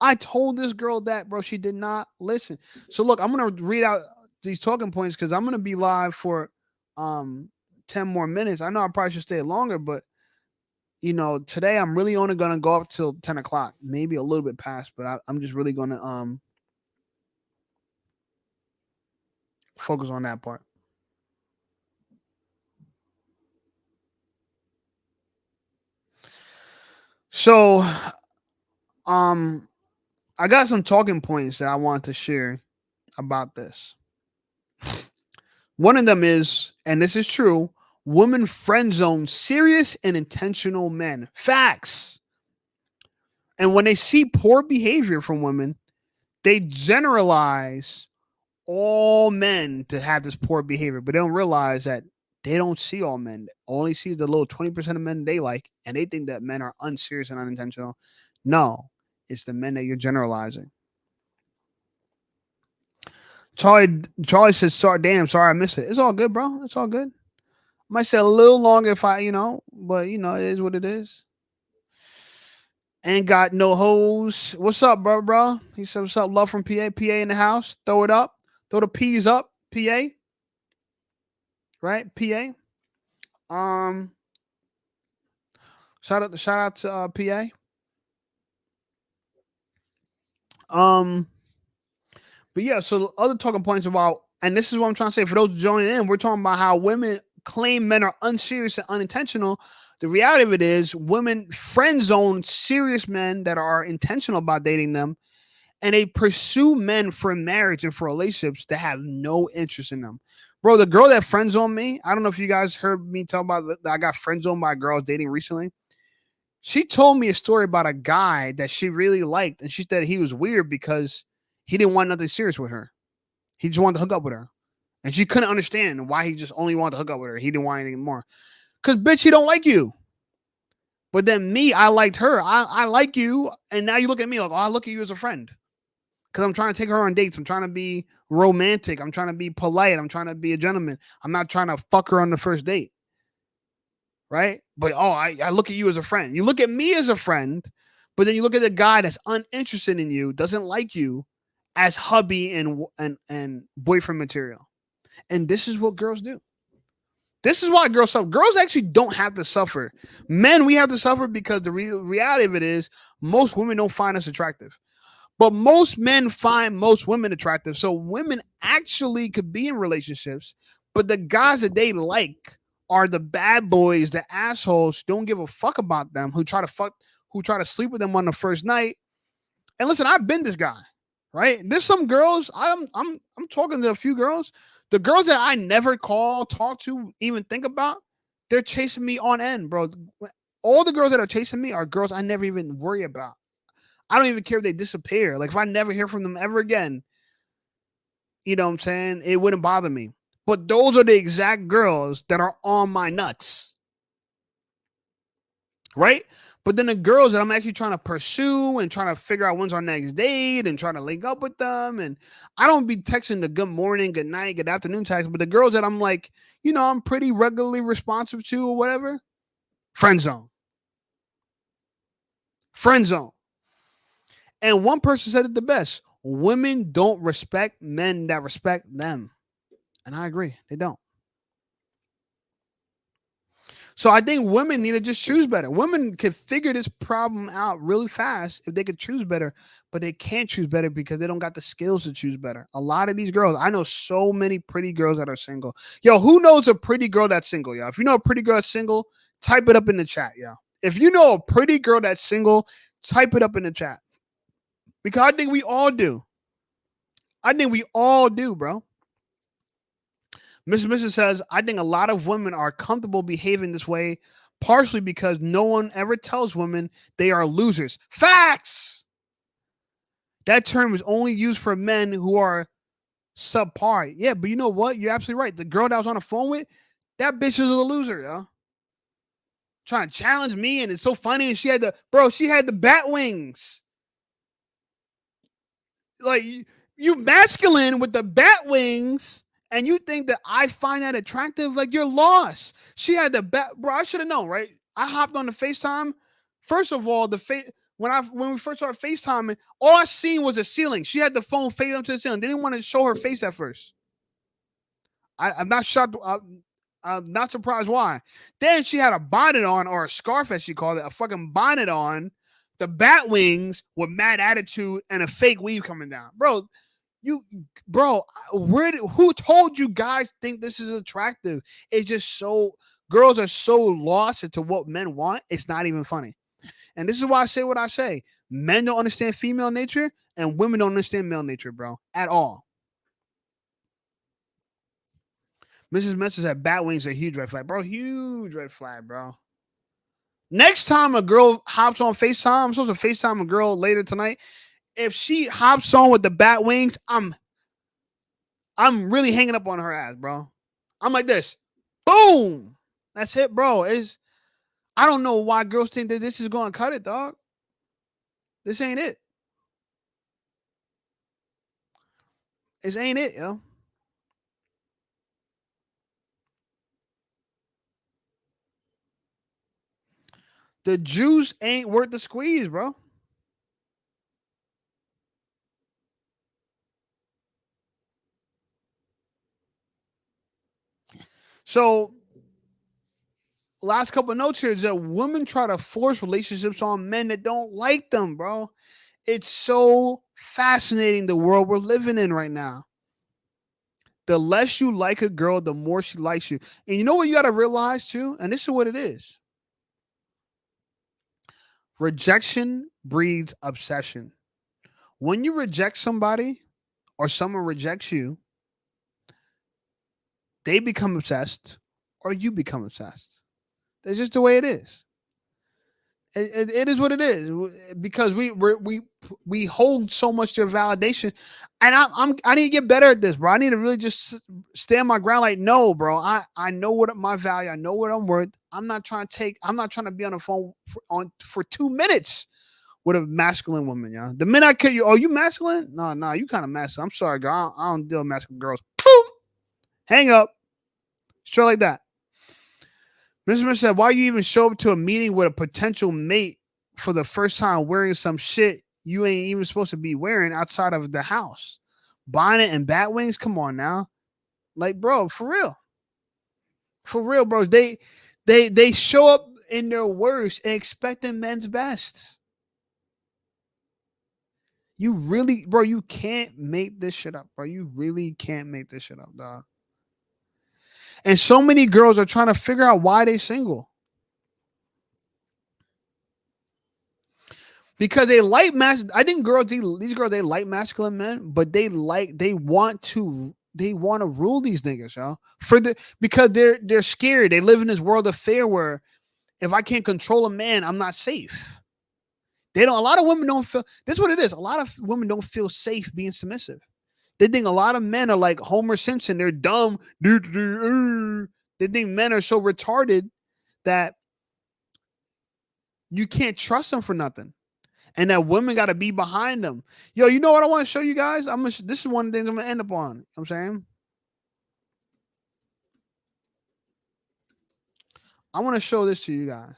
I told this girl that, bro. She did not listen. So look, I'm gonna read out these talking points because I'm gonna be live for um 10 more minutes. I know I probably should stay longer, but today I'm really only gonna go up till 10 o'clock, maybe a little bit past, but I'm just really gonna focus on that part. So um I got some talking points that I want to share about this. One of them is, and this is true, women friend zone serious and intentional men. Facts. And when they see poor behavior from women, they generalize all men to have this poor behavior, but they don't realize that they don't see all men. They only see the little 20% of men they like, and they think that men are unserious and unintentional. No, it's the men that you're generalizing. Charlie says, "Sorry, damn, sorry I missed it. It's all good, bro. It's all good. Might say a little longer if but it is what it is. Ain't got no hoes. What's up, bro? He said, "What's up? Love from PA. PA in the house. Throw it up. Throw the P's up. PA, right? PA. Um, shout out to PA. Um, but yeah, so other talking points about, and this is what I'm trying to say for those joining in, we're talking about how women claim men are unserious and unintentional. The reality of it is women friend zone serious men that are intentional about dating them, and they pursue men for marriage and for relationships that have no interest in them. Bro, the girl that friend zoned me, I don't know if you guys heard me talk about that I got friend zoned by a girl I was dating recently. She told me a story about a guy that she really liked, and she said he was weird because he didn't want nothing serious with her. He just wanted to hook up with her. And she couldn't understand why he just only wanted to hook up with her. He didn't want anything more. Cause bitch, he don't like you. But then me, I liked her. I like you. And now you look at me like, oh, I look at you as a friend. Cause I'm trying to take her on dates. I'm trying to be romantic. I'm trying to be polite. I'm trying to be a gentleman. I'm not trying to fuck her on the first date. Right? But I look at you as a friend. You look at me as a friend, but then you look at the guy that's uninterested in you, doesn't like you, as hubby and boyfriend material. And this is what girls do. This is why girls suffer. Girls actually don't have to suffer. Men, we have to suffer because the reality of it is most women don't find us attractive. But most men find most women attractive. So women actually could be in relationships, but the guys that they like are the bad boys, the assholes, don't give a fuck about them, who try to sleep with them on the first night. And listen, I've been this guy, right? There's some girls. I'm talking to a few girls. The girls that I never call, talk to, even think about, they're chasing me on end, bro. All the girls that are chasing me are girls I never even worry about. I don't even care if they disappear. Like if I never hear from them ever again, you know what I'm saying? It wouldn't bother me. But those are the exact girls that are on my nuts. Right? But then the girls that I'm actually trying to pursue and trying to figure out when's our next date and trying to link up with them. And I don't be texting the good morning, good night, good afternoon text, but the girls that I'm like, I'm pretty regularly responsive to or whatever, friend zone. Friend zone. And one person said it the best: women don't respect men that respect them. And I agree, they don't. So I think women need to just choose better. Women can figure this problem out really fast if they could choose better, but they can't choose better because they don't got the skills to choose better. A lot of these girls, I know so many pretty girls that are single. Yo, who knows a pretty girl that's single, yo? If you know a pretty girl that's single, type it up in the chat, yo. If you know a pretty girl that's single, type it up in the chat. Because I think we all do. I think we all do, bro. Mrs. says, I think a lot of women are comfortable behaving this way, partially because no one ever tells women they are losers. Facts! That term is only used for men who are subpar. Yeah, but you know what? You're absolutely right. The girl that I was on the phone with, that bitch is a loser, yo. Trying to challenge me, and it's so funny. And she had the bat wings. Like, you masculine with the bat wings, and you think that I find that attractive? Like, you're lost. She had the bat, bro. I should have known, right? I hopped on the FaceTime. First of all, when we first started FaceTiming, all I seen was a ceiling. She had the phone face up to the ceiling. They didn't want to show her face at first. I'm not shocked. I'm not surprised why. Then she had a bonnet on, or a scarf, as she called it, a fucking bonnet on, the bat wings with mad attitude, and a fake weave coming down. Bro, who told you guys think this is attractive? It's just so, girls are so lost into what men want. It's not even funny. And this is why I say what I say. Men don't understand female nature, and women don't understand male nature, bro, at all. Mrs. Messer said bat wings are a huge red flag, bro. Huge red flag, bro. Next time a girl hops on FaceTime, I'm supposed to FaceTime a girl later tonight. If she hops on with the bat wings, I'm really hanging up on her ass, bro. I'm like this. Boom. That's it, bro. I don't know why girls think that this is going to cut it, dog. This ain't it. This ain't it, yo. The juice ain't worth the squeeze, bro. So, last couple of notes here is that women try to force relationships on men that don't like them, bro. It's so fascinating the world we're living in right now. The less you like a girl, the more she likes you. And you know what you got to realize too? And this is what it is. Rejection breeds obsession. When you reject somebody or someone rejects you, they become obsessed or you become obsessed. That's just the way it is. It is what it is because we hold so much to validation, and I need to get better at this, bro. I need to really just stand my ground. Like, no, bro, I know what my value. I know what I'm worth. I'm not trying to be on the phone for 2 minutes with a masculine woman, yeah. The minute I kill you, oh, you masculine? No, you kind of masculine. I'm sorry, girl. I don't deal with masculine girls. Boom, hang up, straight like that. Mr. Smith said, why you even show up to a meeting with a potential mate for the first time wearing some shit you ain't even supposed to be wearing outside of the house? Buying it in bat wings? Come on now. Like, bro, for real. For real, bro. They show up in their worst and expecting men's best. You really, bro, you can't make this shit up, bro. You really can't make this shit up, dog. And so many girls are trying to figure out why they single. Because they like I think these girls, they like masculine men, but they want to rule these niggas, y'all. Because they're scared. They live in this world of fear where if I can't control a man, I'm not safe. A lot of women don't feel, this is what it is. A lot of women don't feel safe being submissive. They think a lot of men are like Homer Simpson. They're dumb. They think men are so retarded that you can't trust them for nothing. And that women got to be behind them. Yo, you know what I want to show you guys? This is one of the things I'm going to end up on. You know what I'm saying? I want to show this to you guys.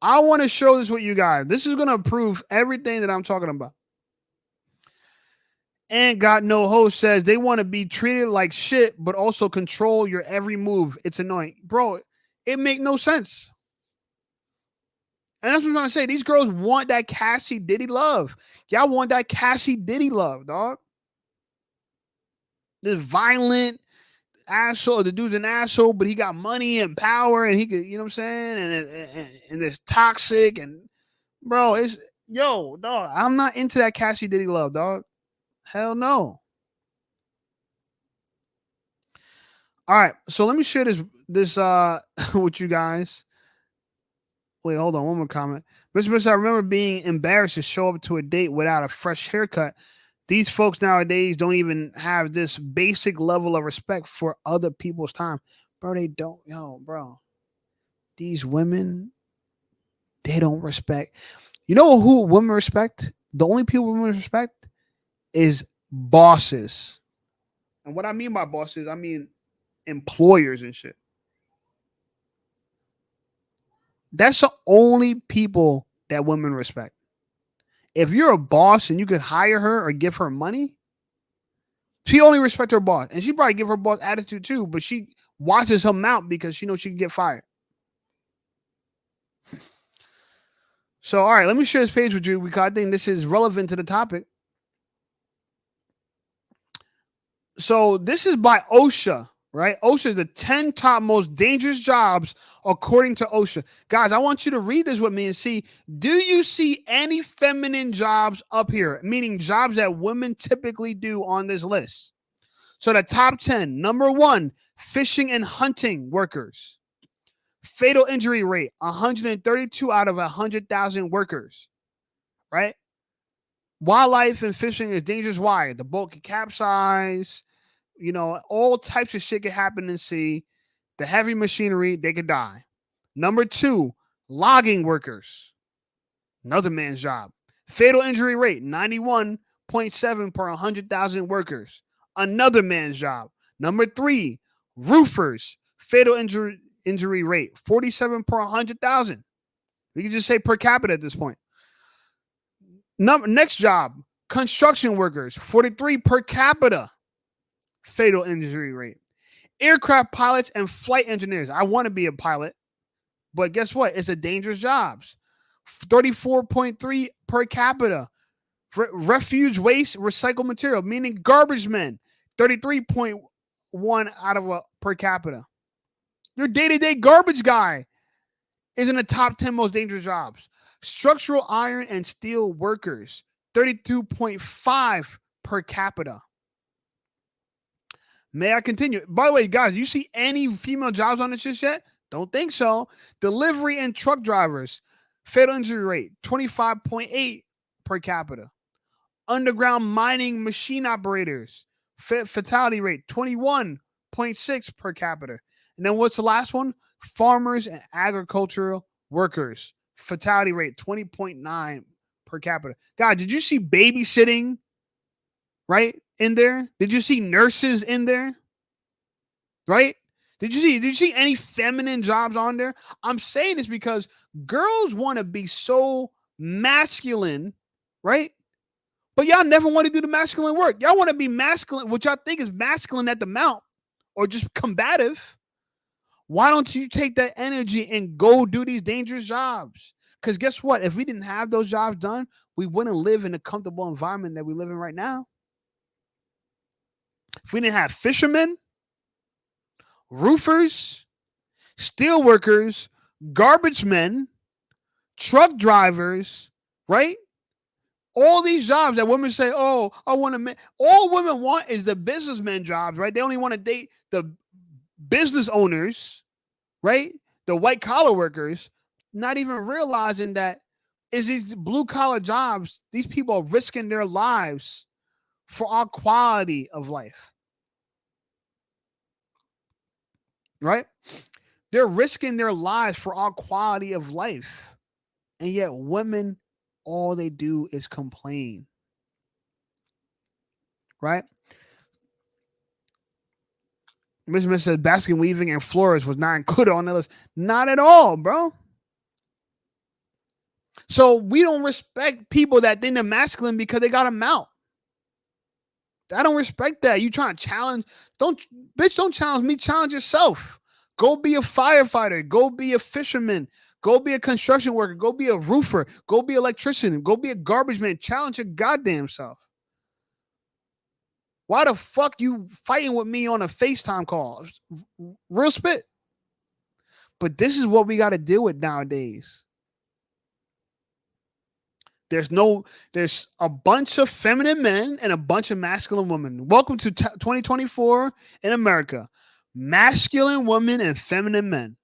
I want to show this with you guys. This is going to prove everything that I'm talking about. And Got No Host says they want to be treated like shit, but also control your every move. It's annoying. Bro, it make no sense. And that's what I'm trying to say. These girls want that Cassie Diddy love. Y'all want that Cassie Diddy love, dog. This violent asshole. The dude's an asshole, but he got money and power, and he could, you know what I'm saying? And it's toxic. And bro, dog. I'm not into that Cassie Diddy love, dog. Hell no. All right, so let me share this with you guys. Wait, hold on. One more comment. Mr. I remember being embarrassed to show up to a date without a fresh haircut. These folks nowadays don't even have this basic level of respect for other people's time. Bro, they don't. Yo, bro. These women, they don't respect. You know who women respect? The only people women respect is bosses. And what I mean by bosses, I mean employers and shit. That's the only people that women respect. If you're a boss and you could hire her or give her money, she only respects her boss. And she probably give her boss attitude too, but she watches him out because she knows she can get fired. So, all right, let me share this page with you because I think this is relevant to the topic. So this is by OSHA, right? OSHA is the 10 top most dangerous jobs according to OSHA. Guys, I want you to read this with me and see, do you see any feminine jobs up here? Meaning jobs that women typically do on this list. So the top 10, number 1, fishing and hunting workers. Fatal injury rate, 132 out of 100,000 workers, right? Wildlife and fishing is dangerous. Why? The boat can capsize. You know, all types of shit can happen in sea. The heavy machinery, they could die. Number 2, logging workers. Another man's job. Fatal injury rate, 91.7 per 100,000 workers. Another man's job. Number 3, roofers. Fatal injury rate, 47 per 100,000. We can just say per capita at this point. Next job, construction workers, 43 per capita. Fatal injury rate. Aircraft pilots and flight engineers. I want to be a pilot, But guess what? It's a dangerous jobs. 34.3 per capita. Refuge waste recycled material, meaning garbage men. 33.1 out of a per capita. Your day-to-day garbage guy is in the top 10 most dangerous jobs. Structural iron and steel workers. 32.5 per capita. May I continue? By the way, guys, you see any female jobs on this shit yet? Don't think so. Delivery and truck drivers, fatal injury rate 25.8 per capita. Underground mining machine operators, fatality rate 21.6 per capita. And then what's the last one? Farmers and agricultural workers, fatality rate 20.9 per capita. God, did you see babysitting right in there? Did you see nurses in there? Right? Did you see any feminine jobs on there? I'm saying this because girls want to be so masculine, right? But y'all never want to do the masculine work. Y'all want to be masculine, which y'all think is masculine at the mount or just combative. Why don't you take that energy and go do these dangerous jobs? Because guess what? If we didn't have those jobs done, we wouldn't live in the comfortable environment that we live in right now. If we didn't have fishermen, roofers, steel workers, garbage men, truck drivers, right? All these jobs that women say, oh, I want to. All women want is the businessmen jobs, right? They only want to date the business owners, right? The white collar workers, not even realizing that is these blue collar jobs. These people are risking their lives for our quality of life, right? They're risking their lives for our quality of life. And yet women, all they do is complain, right? Miss Smith said basket weaving and florist was not included on the list. Not at all, bro. So we don't respect people that think they're masculine because they got a mouth. I don't respect that. You trying to challenge? Don't challenge me. Challenge yourself. Go be a firefighter. Go be a fisherman. Go be a construction worker. Go be a roofer. Go be an electrician. Go be a garbage man. Challenge your goddamn self. Why the fuck you fighting with me on a FaceTime call? Real spit. But this is what we got to deal with nowadays. There's a bunch of feminine men and a bunch of masculine women. Welcome to 2024 in America. Masculine women and feminine men.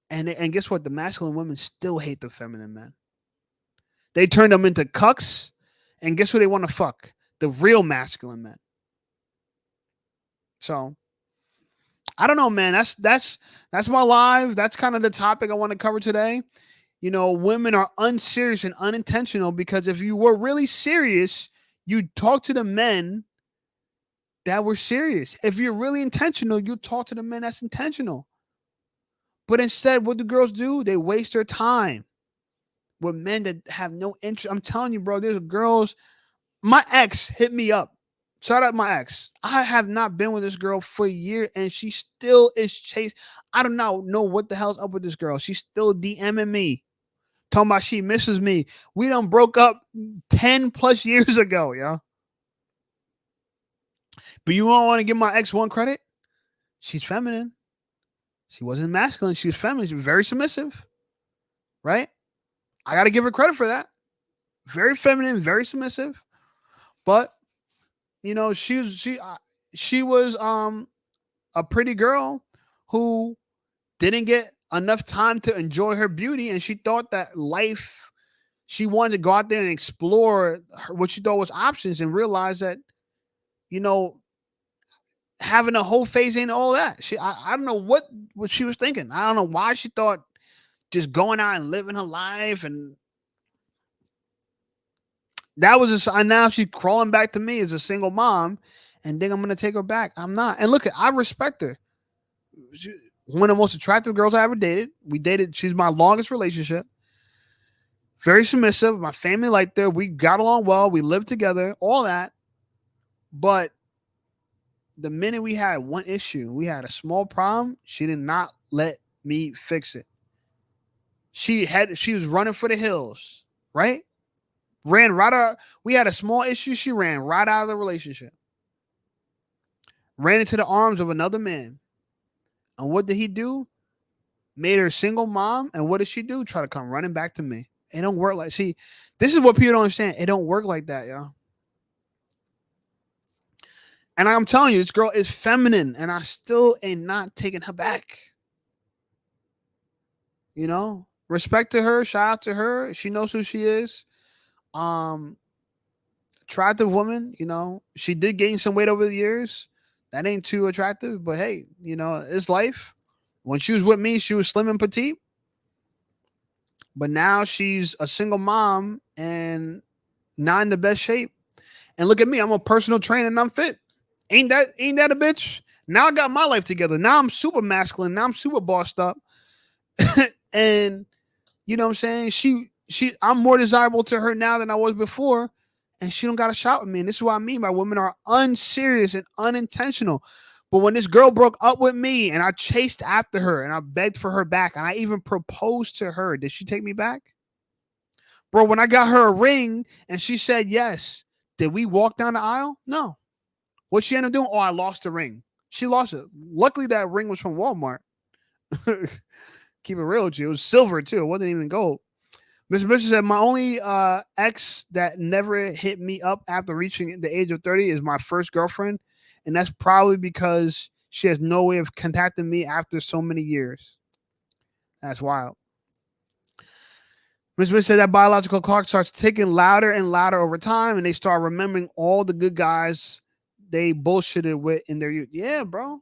And guess what? The masculine women still hate the feminine men. They turn them into cucks. And guess who they want to fuck? The real masculine men. So I don't know, man. That's my live. That's kind of the topic I want to cover today. You know, women are unserious and unintentional because if you were really serious, you'd talk to the men that were serious. If you're really intentional, you talk to the men that's intentional. But instead, what do girls do? They waste their time with men that have no interest. I'm telling you, bro, there's girls. My ex hit me up. Shout out my ex. I have not been with this girl for a year and she still is chasing. I do not know what the hell's up with this girl. She's still DMing me. Talking about she misses me. We done broke up 10 plus years ago, yo. But you don't want to give my ex one credit? She's feminine. She wasn't masculine. She was feminine. She was very submissive. Right? I got to give her credit for that. Very feminine, very submissive. But, you know, she was a pretty girl who didn't get enough time to enjoy her beauty, and she thought that life, she wanted to go out there and explore what she thought was options and realize that, you know, having a whole face ain't all that. I don't know what she was thinking. I don't know why she thought just going out and living her life, and that was and now she's crawling back to me as a single mom, and then I'm gonna take her back. I'm not. And look, I respect her. One of the most attractive girls I ever dated. We dated. She's my longest relationship. Very submissive. My family liked her. We got along well. We lived together. All that. But the minute we had one issue, we had a small problem. She did not let me fix it. She was running for the hills, right? Ran right out. We had a small issue. She ran right out of the relationship. Ran into the arms of another man. And what did he do? Made her a single mom. And what did she do? Try to come running back to me. It don't work like, see, this is what people don't understand. It don't work like that, y'all. And I'm telling you, this girl is feminine, and I still ain't not taking her back. You know, respect to her, shout out to her. She knows who she is. Um, Attractive woman, you know, she did gain some weight over the years. That ain't too attractive, but hey, you know, it's life. When she was with me, she was slim and petite, but now she's a single mom and not in the best shape. And look at me, I'm a personal trainer and I'm fit. Ain't that a bitch? Now I got my life together. Now I'm super masculine. Now I'm super bossed up. And you know what I'm saying? I'm more desirable to her now than I was before. And she don't got to shout with me. And this is what I mean by women are unserious and unintentional. But when this girl broke up with me and I chased after her and I begged for her back and I even proposed to her, did she take me back? Bro, when I got her a ring and she said yes, did we walk down the aisle? No. What she ended up doing? Oh, I lost the ring. She lost it. Luckily, that ring was from Walmart. Keep it real with you. It was silver, too. It wasn't even gold. Mr. Bishop said, my only ex that never hit me up after reaching the age of 30 is my first girlfriend. And that's probably because she has no way of contacting me after so many years. That's wild. Mr. Bishop said that biological clock starts ticking louder and louder over time, and they start remembering all the good guys they bullshitted with in their youth. Yeah, bro.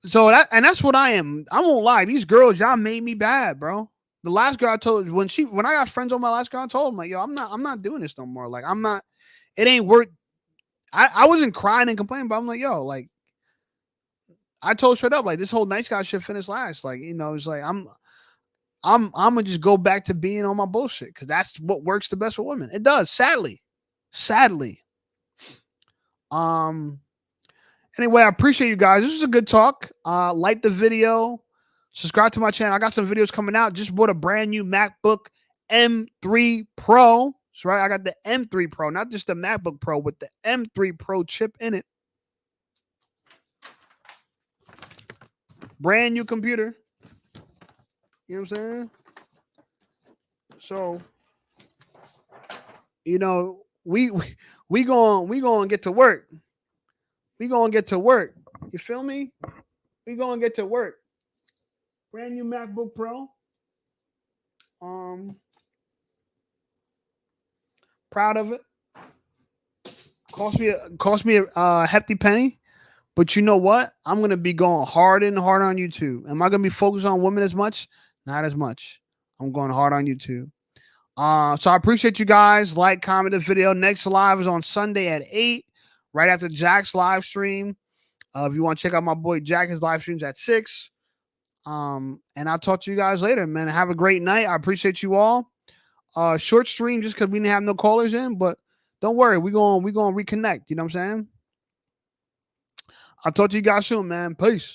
So that's what I am. I won't lie. These girls, y'all made me bad, bro. The last girl I told when I got friends on my last girl, I told them like, yo, I'm not doing this no more. Like, I'm not, it ain't worth. I wasn't crying and complaining, but I'm like, yo, like, I told straight up, like, this whole nice guy shit finished last. Like, you know, it's like I'm gonna just go back to being on my bullshit because that's what works the best for women. It does, sadly. Anyway, I appreciate you guys. This was a good talk. Like the video, subscribe to my channel. I got some videos coming out. Just bought a brand new MacBook M3 Pro. That's right. I got the M3 Pro, not just the MacBook Pro, with the M3 Pro chip in it. Brand new computer. You know what I'm saying? So, you know, we gonna get to work. We gonna get to work. You feel me? We gonna get to work. Brand new MacBook Pro. Proud of it. Cost me a hefty penny, but you know what? I'm gonna be going hard and hard on YouTube. Am I gonna be focused on women as much? Not as much. I'm going hard on YouTube. So I appreciate you guys. Like, comment the video. Next live is on Sunday at 8, right after Jack's live stream. If you want to check out my boy Jack, his live streams at 6. And I'll talk to you guys later, man. Have a great night. I appreciate you all. Short stream just because we didn't have no callers in, but don't worry, we're gonna reconnect. You know what I'm saying? I'll talk to you guys soon, man. Peace.